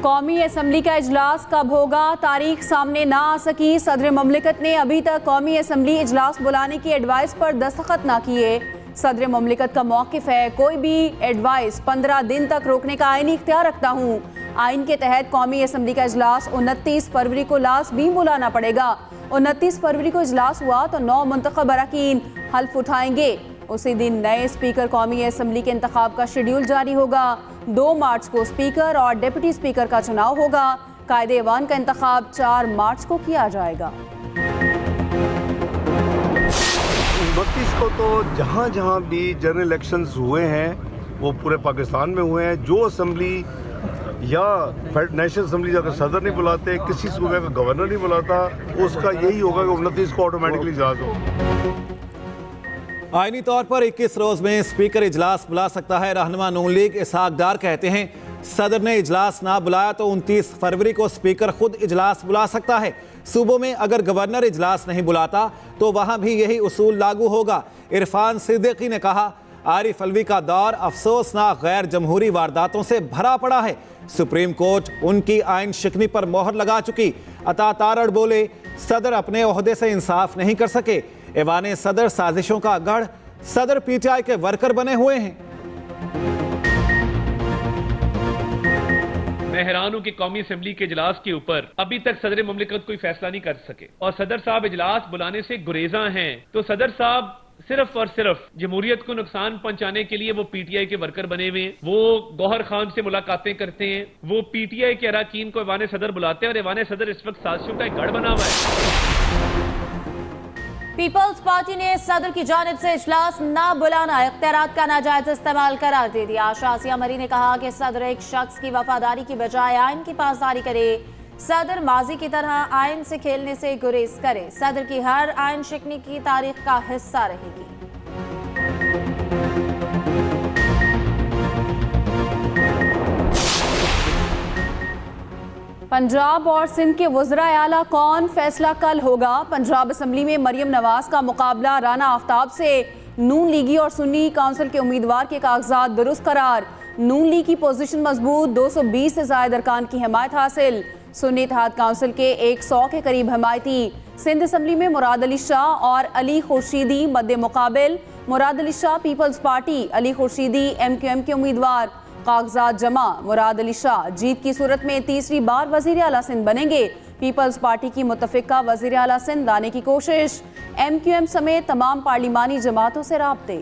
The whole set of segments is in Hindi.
कौमी असम्बली का इजलास कब होगा, तारीख सामने ना आ सकी। सदर ममलिकत ने अभी तक कौमी असम्बली इजलास बुलाने की एडवाइस पर दस्तखत ना किए। सदर ममलिकत का मौक़िफ़ है, कोई भी एडवाइस 15 दिन तक रोकने का आईनी इख्तियार रखता हूँ। आइन के तहत कौमी असम्बली का इजलास 29 फरवरी को लाज़मी बुलाना पड़ेगा। 29 फरवरी को इजलास हुआ तो 9 मुंतखब अरकान हल्फ उठाएंगे। उसी दिन नए स्पीकर कौमी असम्बली के इंतखाब का शेड्यूल जारी होगा। 2 मार्च को स्पीकर और डिप्टी स्पीकर का चुनाव होगा। कायदे ऐवान का इंतखाब 4 मार्च को किया जाएगा। 29 को तो जहाँ जहाँ भी जनरल इलेक्शंस हुए हैं वो पूरे पाकिस्तान में हुए हैं। जो असम्बली या नेशनल असम्बली अगर सदर नहीं बुलाते, किसी सूबे का गवर्नर नहीं बुलाता, उसका यही होगा कि 29 को ऑटोमेटिकली इजलास हो। आईनी तौर पर 21 रोज में स्पीकर इजलास बुला सकता है। रहनुमा नून लीग इसहाक डार कहते हैं, सदर ने इजलास ना बुलाया तो 29 फरवरी को स्पीकर खुद इजलास बुला सकता है। सूबों में अगर गवर्नर इजलास नहीं बुलाता तो वहां भी यही उसूल लागू होगा। इरफान सिद्दीकी ने कहा, आरिफ अलवी का दौर अफसोसनाक गैर जमहूरी वारदातों से भरा पड़ा है। सुप्रीम कोर्ट उनकी आइन शिकनी पर मोहर लगा चुकी। अता तारड़ बोले, सदर अपने ओहदे से इंसाफ नहीं कर सके। ऐवाने सदर साजिशों का गढ़, सदर पीटीआई के वर्कर बने हुए हैं। मैं हैरान हूं कि कौमी असेंबली के इजलास के ऊपर अभी तक सदर ममलिकत कोई फैसला नहीं कर सके और सदर साहब इजलास बुलाने से गुरेजा हैं। तो सदर साहब सिर्फ और सिर्फ जमहूरियत को नुकसान पहुंचाने के लिए वो पीटीआई के वर्कर बने हुए हैं। वो गौहर खान से मुलाकातें करते हैं, वो पीटीआई के अरकान को ऐवान सदर बुलाते हैं और ऐवान सदर इस वक्त साजिशों का एक गढ़ बना हुआ है। पीपल्स पार्टी ने सदर की जानिब से इजलास ना बुलाना इख्तियारात का नाजायज इस्तेमाल करार दे दिया। शासिया मरी ने कहा कि सदर एक शख्स की वफादारी की बजाय आइन की पासदारी करे। सदर माजी की तरह आइन से खेलने से गुरेज करे। सदर की हर आइन शिकनी की तारीख का हिस्सा रहेगी। पंजाब और सिंध के वज़रा आला कौन, फैसला कल होगा। पंजाब असम्बली में मरियम नवाज का मुकाबला राना आफ्ताब से। नून लीगी और सुन्नी काउंसिल के उम्मीदवार के कागजात दुरुस्त करार। नून लीग की पोजीशन मजबूत, 220 से ज्यादा अरकान की हिमायत हासिल। सुन्नी इत्तेहाद काउंसिल के 100 के करीब हिमायती। सिंध असम्बली में मुराद अली शाह और अली खुर्शीदी मद्दे मुकाबिल। Murad Ali Shah Peoples Party, Ali Khurshidi MQM के उम्मीदवार। कागजात जमा, मुराद अली शाह जीत की सूरत में तीसरी बार वजीर आला सिंध बनेंगे। पीपल्स पार्टी की मुतफिका वजीर आला सिंध लाने की कोशिश। MQM समेत तमाम पार्लिमानी जमातों से राब्ते।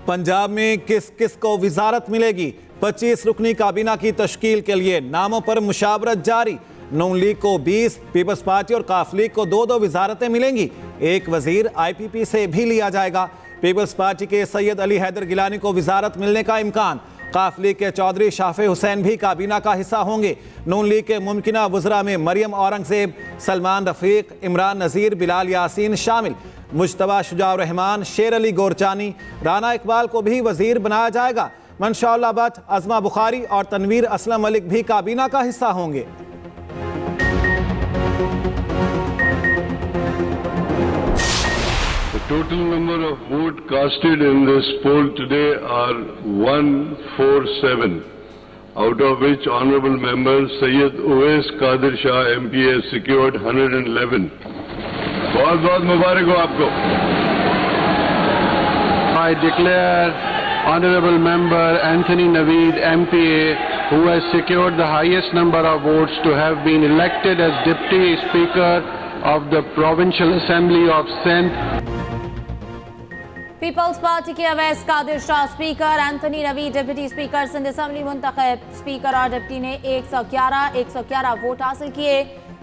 पंजाब में किस किस को विजारत मिलेगी। 25 रुकनी काबीना की तश्कील के लिए नामों पर मुशावरत जारी। नून लीग को 20, पीपल्स पार्टी और काफ लीग को 2-2 विजारतें मिलेंगी। एक वजीर IPP से भी लिया जाएगा। पीपल्स पार्टी के सैयद अली हैदर गिलानी को विजारत मिलने का इम्कान। काफ लीग के चौधरी शाफे हुसैन भी काबीना का हिस्सा होंगे। नून लीग के मुमकिना वज़रा में मरियम औरंगजेब, सलमान रफीक, इमरान नज़ीर, बिलाल यासीन शामिल। मुज्तबा शुजाउर रहमान, शेर अली गोरचानी, राना इकबाल को भी वजीर बनाया जाएगा। मंशा भट्ट, अज़मा बुखारी और तनवीर असलम मलिक भी काबीना का हिस्सा होंगे। The total number of votes casted in this poll today are 147, out of which Honourable Member Syed Uwais Qadir Shah MP has secured 111. बहुत बहुत मुबारक हो आपको। I declare Honourable Member Anthony Naveed MPA, who has secured the highest number of votes, to have been elected as Deputy Speaker of the Provincial Assembly of Sindh. Peoples Party के Awais Qadir Shah speaker, Anthony Naveed deputy speaker Sindh assembly मुंतखब। स्पीकर और डिप्टी ने 111 वोट हासिल किए।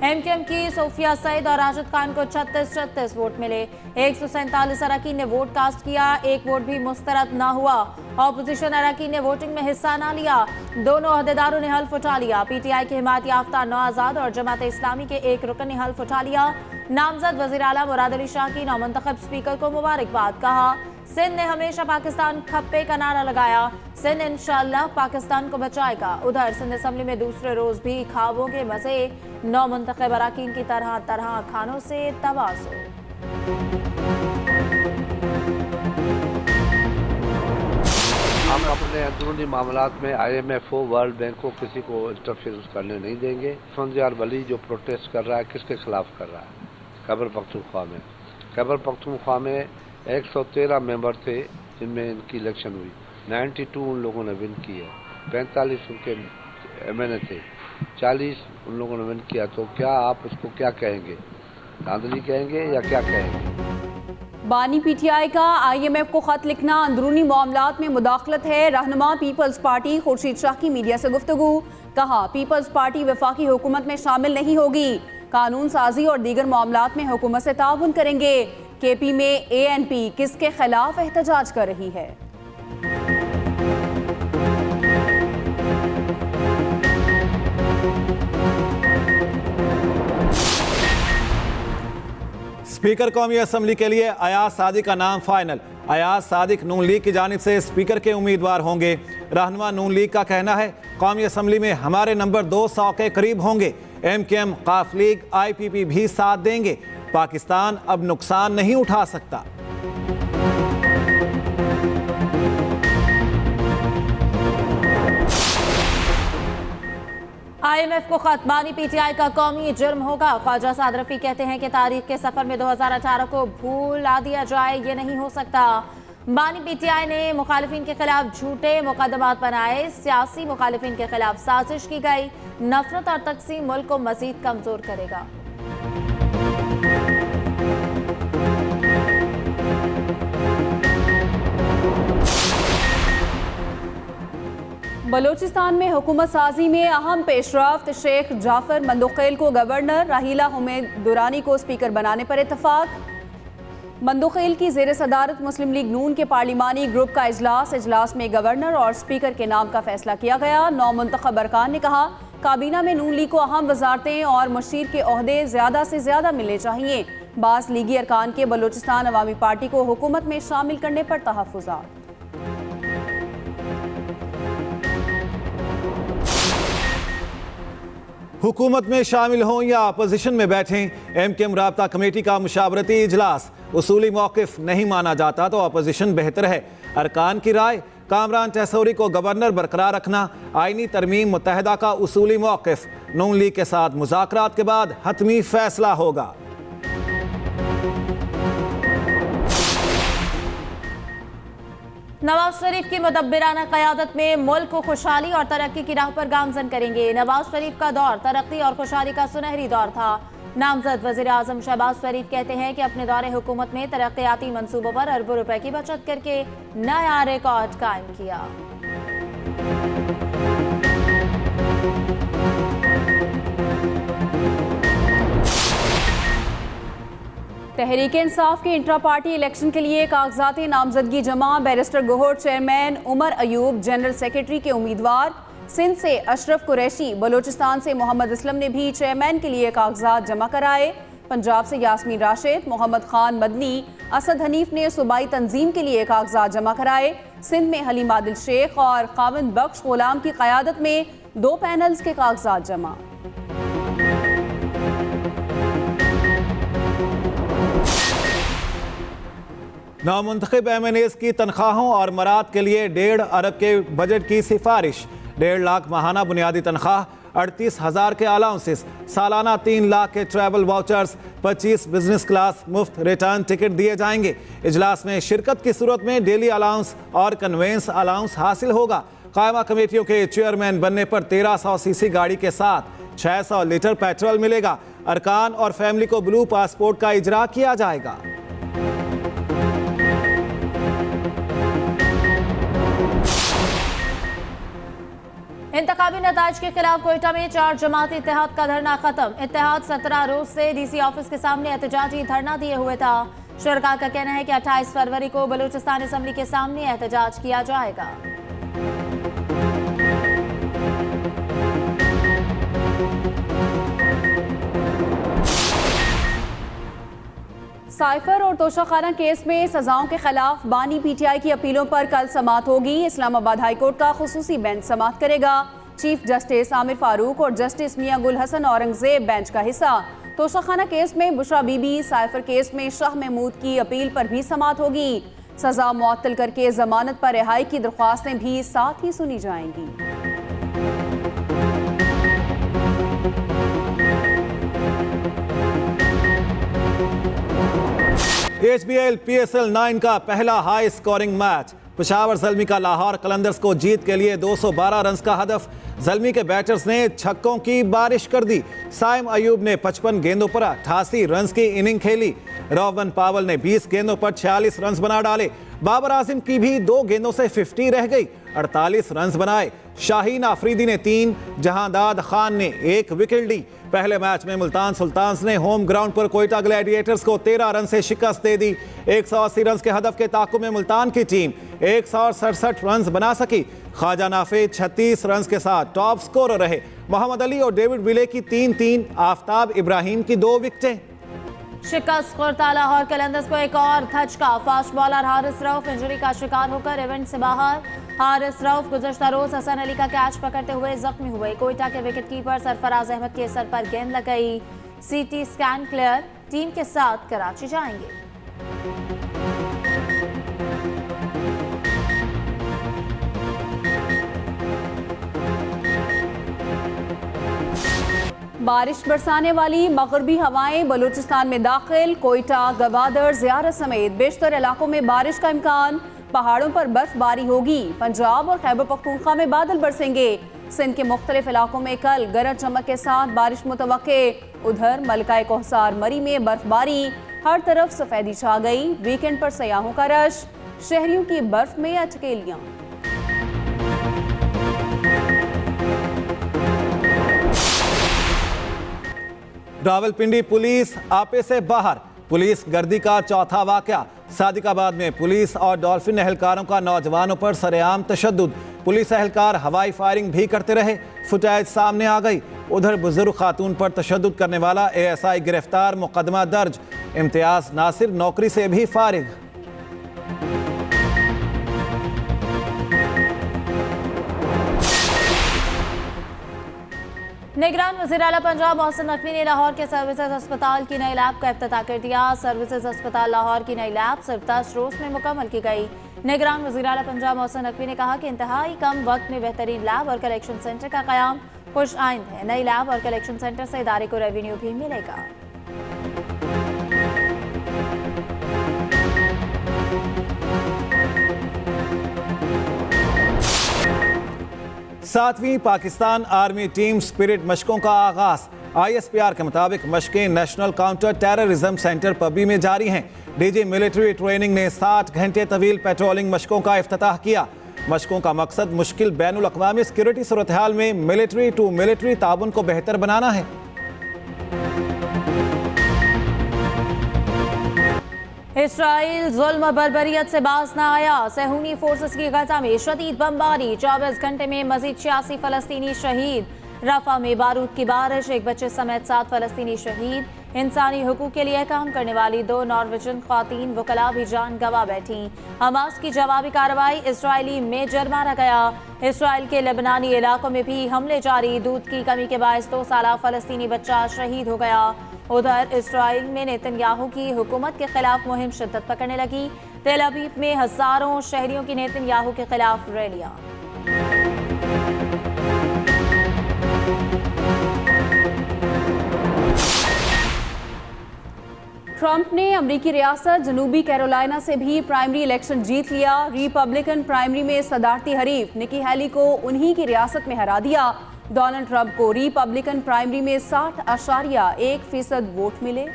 MQM की सोफिया सईद और राशिद खान को 36 वोट मिले। 147 अरकान ने वोट कास्ट किया। एक वोट भी मुस्तरद ना हुआ। ऑपोजिशन अरकान ने वोटिंग में हिस्सा ना लिया। दोनों अहदेदारों ने हल्फ उठा लिया। PTI के हिमायत याफ्ता नौआजाद और जमात इस्लामी के एक रुकन ने हल्फ उठा लिया। नामजद वज़ीर आला मुराद अली शाह की नौमुंतखब स्पीकर को मुबारकबाद कहा। सिंध ने हमेशा पाकिस्तान खप्पे का नारा लगाया। सिंध इंशाअल्लाह पाकिस्तान को बचाएगा। उधर सिंध असम्बली में दूसरे रोज भी ख्वाबों के मजे। 9 मुंतखब अरकान की तरह तरह खानों से तवाज़ुन। अपने अंदरूनी मामलात में IMF हो, वर्ल्ड बैंक को, किसी को इंटरफेरेंस करने नहीं देंगे। फंजियार वली जो प्रोटेस्ट कर रहा है, किसके खिलाफ कर रहा है? खैबर पख्तूनख्वा में। खैबर पख्तूनख्वा में 113 मेंबर थे जिनमें इनकी इलेक्शन हुई, 92 उन लोगों ने विन की है, 45 उनके MNA थे, 40 उन लोगों ने विन किया। तो क्या आप उसको क्या कहेंगे? धांधली कहेंगे या क्या कहेंगे? बानी PTI का IMF को खत लिखना अंदरूनी मामलात में मुदाखलत है। रहनुमा पीपल्स पार्टी खुर्शीद शाह की मीडिया से गुफ्तगू। कहा, पीपल्स पार्टी वफाकी हुकूमत में शामिल नहीं होगी, कानून साजी और दीगर मामलात में हुकूमत से ताउन करेंगे। KP में ANP किसके खिलाफ एहतजाज कर रही है? स्पीकर कौमी असम्बली के लिए अयाज सादिक का नाम फाइनल। अयाज सादिक नून लीग की जानिब से स्पीकर के उम्मीदवार होंगे। रहनुमा नून लीग का कहना है, कौमी असम्बली में हमारे नंबर 200 के करीब होंगे। MKM, काफ लीग, IPP भी साथ देंगे। पाकिस्तान अब नुकसान नहीं उठा सकता। IMF को खत, बानी PTI का कौमी जुर्म होगा। ख्वाजा साद रफी कहते हैं कि तारीख के सफर में 2018 को भूला दिया जाए, ये नहीं हो सकता। बानी PTI ने मुखालिफिन के खिलाफ झूठे मुकदमात बनाए, सियासी मुखालिफिन के खिलाफ साजिश की गई। नफरत और तकसीम मुल्क को मजीद कमजोर करेगा। बलोचिस्तान में हुकूमत साजी में अहम पेशरफ्त। शेख जाफर मंदोखेल को गवर्नर, राहीला हुमैद दुरानी को स्पीकर बनाने पर इत्तफाक। मंदोखेल की जेर सदारत मुस्लिम लीग नून के पार्लिमानी ग्रुप का इजलास में गवर्नर और स्पीकर के नाम का फैसला किया गया। 9 मुंतखब अरकान ने कहा, काबीना में नून लीग को अहम वजारतें और मशीर के ओहदे ज्यादा से ज्यादा मिलने चाहिए। बास लीगी अरकान के बलोचिस्तान अवामी पार्टी को हुकूमत में शामिल करने पर तहफ़्फ़ुज़ात। हुकूमत में शामिल हों या अपोजिशन में बैठें, MKM राब्ता कमेटी का मुशावरती इजलास। उसूली मौक़िफ़ नहीं माना जाता तो अपोजिशन बेहतर है। अरकान की राय, कामरान टैसोरी को गवर्नर बरकरार रखना। आईनी तरमीम मुत्तहदा का उसूली मौक़िफ़। नून लीग के साथ मुज़ाकरात के बाद हतमी फैसला होगा। नवाज शरीफ की मुदब्बिराना क़यादत में मुल्क को खुशहाली और तरक्की की राह पर गामजन करेंगे। नवाज शरीफ का दौर तरक्की और खुशहाली का सुनहरी दौर था। नामजद वज़ीर आज़म शहबाज शरीफ कहते हैं कि अपने दौरे हुकूमत में तरक्याती मंसूबों पर अरबों रुपए की बचत करके नया रिकॉर्ड कायम किया। तहरीक इंसाफ के इंट्रा पार्टी इलेक्शन के लिए कागजाती नामजदगी जमा। Barrister Gohar chairman, Umar Ayub general secretary के उम्मीदवार। सिंध से अशरफ कुरैशी, बलोचिस्तान से मोहम्मद असलम ने भी चेयरमैन के लिए कागजात जमा कराए। पंजाब से यास्मीन राशिद, मोहम्मद खान मदनी, असद हनीफ ने सूबाई तंजीम के लिए कागजात जमा कराए। सिंध में हलीम आदिल शेख और खाविंद बख्श गुलाम की क़यादत में 2 पैनल्स के कागजात जमा। नामुंतखब MNAs की तनख्वाहों और मराद के लिए 1.5 अरब के बजट की सिफारिश। 1.5 लाख माहाना बुनियादी तनख्वाह, 38,000 के अलाउंसेस, सालाना 3 लाख के ट्रैवल वाउचर्स, 25 बिजनेस क्लास मुफ्त रिटर्न टिकट दिए जाएंगे। इजलास में शिरकत की सूरत में डेली अलाउंस और कन्वेंस अलाउंस हासिल होगा। कायमा कमेटियों के चेयरमैन बनने पर 1300 सीसी गाड़ी के साथ 600 लीटर पेट्रोल मिलेगा। अरकान और फैमिली को ब्लू पासपोर्ट का इजरा किया जाएगा। इंतखाबी नताज के खिलाफ कोयटा में 4 जमाती इत्तेहाद का धरना खत्म। इत्तेहाद 17 रोज से DC ऑफिस के सामने एहतजाजी धरना दिए हुए था। शुरका का कहना है कि 28 फरवरी को बलूचिस्तान असम्बली के सामने एहतजाज किया जाएगा। साइफर और तोशाखाना केस में सजाओं के खिलाफ बानी PTI की अपीलों पर कल समाअत होगी। इस्लामाबाद हाईकोर्ट का खुसूसी बेंच समाअत करेगा। चीफ जस्टिस आमिर फारूक और जस्टिस मियां गुल हसन औरंगजेब बेंच का हिस्सा। तोशाखाना केस में बुशरा बीबी, साइफर केस में शाह महमूद की अपील पर भी समाअत होगी। सजा मुअत्तल करके जमानत पर रिहाई की दरख्वास्तें भी साथ ही सुनी जाएंगी। HBL PSL 9 का पहला high scoring match. Peshawar Zalmi का लाहौर कलंदर्स को जीत के लिए 212 रन का हदफ। ज़ल्मी के बैटर्स ने छक्कों की बारिश कर दी। साइम अयूब ने 55 गेंदों पर 88 रन की इनिंग खेली। रोवन पावल ने 20 गेंदों पर 46 रन बना डाले। बाबर आजिम की भी 2 गेंदों से 50 रह गई, 48 रन बनाए। शाहीन आफरीदी ने 3, जहांदाद खान ने 1 विकेट ली। पहले मैच में मुल्तान सुल्तान्स ने होम ग्राउंड पर कोयटा ग्लैडिएटर्स को 13 रन से शिकस्त दे दी। 180 रन के हदफ के ताक़ुब में मुल्तान की टीम 167 रन बना सकी। ख्वाजा नाफे 36 रन के साथ टॉप स्कोरर रहे। मोहम्मद अली और डेविड विले की 3-3, आफताब इब्राहिम की 2 विकेटें। शिकस्त खुर्दा लाहौर कलंदर्स को एक और धचका। Fast bowler Haris Rauf injury का शिकार होकर इवेंट से बाहर। हारिस रऊफ गुज़श्ता रोज हसन अली का कैच पकड़ते हुए जख्मी हुए। कोयटा के विकेटकीपर सरफराज अहमद के सर पर गेंद लग गई। CT scan clear. टीम के साथ कराची जाएंगे। बारिश बरसाने वाली मगरबी हवाएं बलूचिस्तान में दाखिल। कोयटा, गवादर, ज़ियारत समेत बेशतर इलाकों में बारिश का इम्कान। पहाड़ों पर बर्फबारी होगी। पंजाब और खैबर पख्तूनख्वा में बादल बरसेंगे। सिंध के मुख्तलिफ इलाकों में कल गरज चमक के साथ बारिश मुतवक्के। उधर मलकाए कोहसार मरी में बर्फबारी। हर तरफ सफेदी छा गई। वीकेंड पर सयाहों का रश, शहरियों की बर्फ में अटकेलियां। रावलपिंडी पुलिस आपे से बाहर। पुलिस गर्दी का चौथा वाकया। सादिकाबाद में पुलिस और डॉल्फिन एहलकारों का नौजवानों पर सरेआम तशद्दुद। पुलिस एहलकार हवाई फायरिंग भी करते रहे। फुटेज सामने आ गई। उधर बुजुर्ग खातून पर तशद्दुद करने वाला ASI गिरफ्तार, मुकदमा दर्ज। इम्तियाज नासिर नौकरी से भी फारिग। निगरान वज़ीर आला पंजाब मोहसिन नकवी ने लाहौर के सर्विसेज अस्पताल की नई लैब का इफ्तिताह कर दिया। सर्विसेज अस्पताल लाहौर की नई लैब सिर्फ 10 रोज में मुकम्मल की गई। निगरान वज़ीर आला पंजाब मोहसिन नकवी ने कहा कि इंतहाई कम वक्त में बेहतरीन लैब और कलेक्शन सेंटर का क़याम खुश आइंद है। नई लैब और कलेक्शन सेंटर से इदारे को रेवेन्यू भी मिलेगा। 7वीं पाकिस्तान आर्मी टीम स्पिरिट मशकों का आगाज। ISPR के मुताबिक मशकें नेशनल काउंटर टेररिज्म सेंटर पब्बी में जारी हैं। DG मिलिट्री ट्रेनिंग ने 60 घंटे तवील पेट्रोलिंग मशकों का इफ्तिताह किया। मशकों का मकसद मुश्किल बैनुल अक़वामी सिक्योरिटी सूरत हाल में मिलिट्री टू मिलिट्री ताउन को बेहतर बनाना है। इसराइल जुल्म बर्बरियत से बाज न आया। सहूनी फोर्सेस की गजा में शदीद बमबारी। 24 घंटे में मजीद 86 फलस्तीनी शहीद। रफा में बारूद की बारिश, एक बच्चे समेत 7 फलस्तीनी शहीद। इंसानी हुकूक के लिए काम करने वाली 2 नॉर्वेजियन ख्वातीन वकला भी जान गंवा बैठी। हमास की जवाबी कार्रवाई, इसराइली मेजर मारा गया। इसराइल के लेबनानी इलाकों में भी हमले जारी। दूध की कमी के बायस 2 साला फलस्तीनी बच्चा शहीद हो गया। उधर इसराइल में नेतन्याहू की हुकूमत के खिलाफ मुहिम शिद्दत पकड़ने लगी। तेल अवीव में हजारों शहरियों की नेतन्याहू के खिलाफ रैलियां। ट्रंप ने अमरीकी रियासत जनूबी कैरोलिना से भी प्राइमरी इलेक्शन जीत लिया। रिपब्लिकन प्राइमरी में सदारती हरीफ निकी हेली को उन्हीं की रियासत में हरा दिया। डोनाल्ड ट्रंप को रिपब्लिकन प्राइमरी में 60.1% वोट मिले।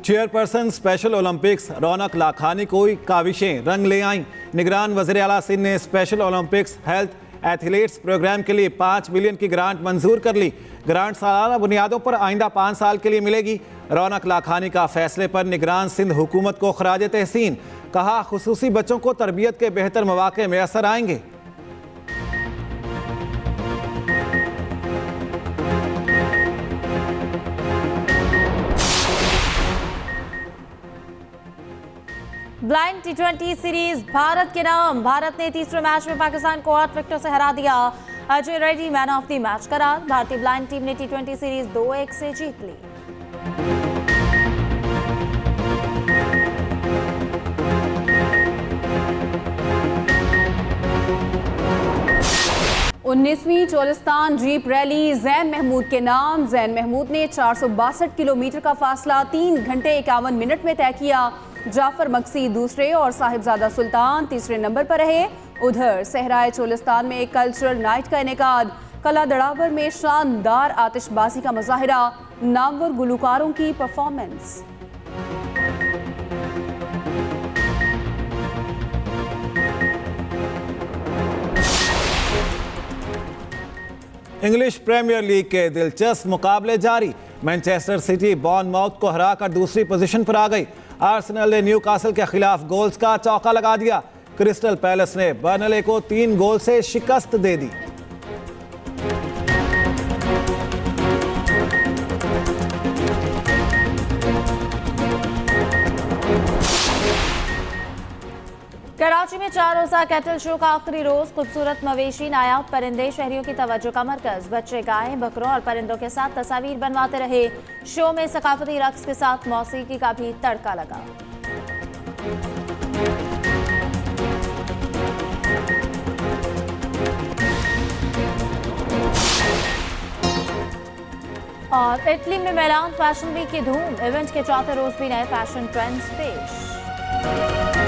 चेयरपर्सन स्पेशल ओलंपिक्स रौनक लाखानी को काविशें रंग ले आईं। निगरान वज़ीर आला सिंध ने Special Olympics health athletes programme के लिए 5 मिलियन की ग्रांट मंजूर कर ली। ग्रांट सालाना बुनियादों पर आइंदा 5 साल के लिए मिलेगी। रौनक लाखानी का फैसले पर निगरान सिंध हुकूमत को खराज तहसीन। कहा, खुसूसी बच्चों को तरबियत के बेहतर मौके मैसर आएंगे। ब्लाइंड T20 सीरीज भारत के नाम। भारत ने तीसरे मैच में पाकिस्तान को 8 विकेटों से हरा दिया। Ajay Reddy man of the match करार। भारतीय ब्लाइंड टीम ने T20 सीरीज 2-1 से जीत ली। उन्नीसवीं चोलिस्तान जीप रैली जैन महमूद के नाम। जैन महमूद ने 462 किलोमीटर का फासला 3 घंटे 51 मिनट में तय किया। जाफर मक्सी दूसरे और साहिबजादा सुल्तान तीसरे नंबर पर रहे। उधर सहराए चोलिस्तान में एक कल्चरल नाइट का इनेकाद। कला दड़ावर में शानदार आतिशबाजी का मुजाहिरा। नामवर गुलकारों की परफॉर्मेंस। इंग्लिश प्रीमियर लीग के दिलचस्प मुकाबले जारी। मैनचेस्टर सिटी बॉर्नमाउथ को हराकर दूसरी पोजीशन पर आ गई। आर्सेनल ने न्यूकासल के खिलाफ गोल्स का चौका लगा दिया। क्रिस्टल पैलेस ने बर्नले को 3 गोल से शिकस्त दे दी। कराची में 4 रोजा कैटल शो का आखिरी रोज। खूबसूरत मवेशी, नायाब परिंदे शहरियों की तवज्जो का मरकज। बच्चे गायें, बकरों और परिंदों के साथ तस्वीर बनवाते रहे। शो में सकाफती रक्स के साथ मौसीकी का भी तड़का लगा। और इटली में मिलान फैशन वीक की धूम। इवेंट के चौथे रोज भी नए फैशन ट्रेंड्स पेश।